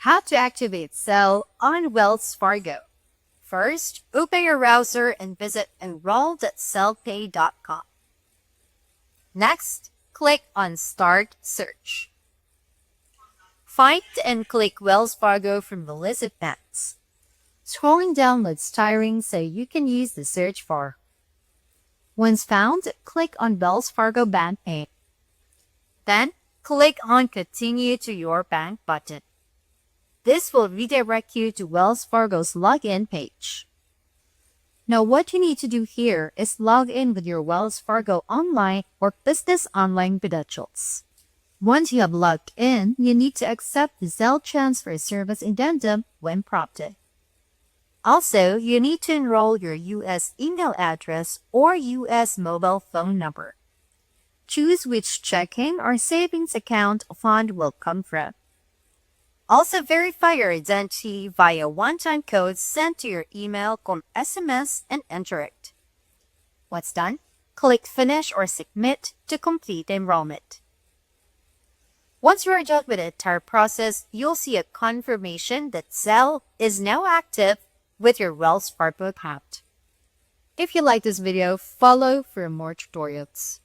How to activate Zelle on Wells Fargo. First, open your browser and visit enroll.zellepay.com. Next, click on Start Search. Find and click Wells Fargo from the list of banks. Scrolling down looks tiring, so you can use the search bar. Once found, click on Wells Fargo Bank name. Then, click on Continue to Your Bank button. This will redirect you to Wells Fargo's login page. Now what you need to do here is log in with your Wells Fargo online or business online credentials. Once you have logged in, you need to accept the Zelle transfer service addendum when prompted. Also, you need to enroll your U.S. email address or U.S. mobile phone number. Choose which checking or savings account a fund will come from. Also, verify your identity via one-time code sent to your email or SMS and enter it. Once done, click Finish or Submit to complete the enrollment. Once you are done with the entire process, you'll see a confirmation that Zelle is now active with your Wells Fargo account. If you like this video, follow for more tutorials.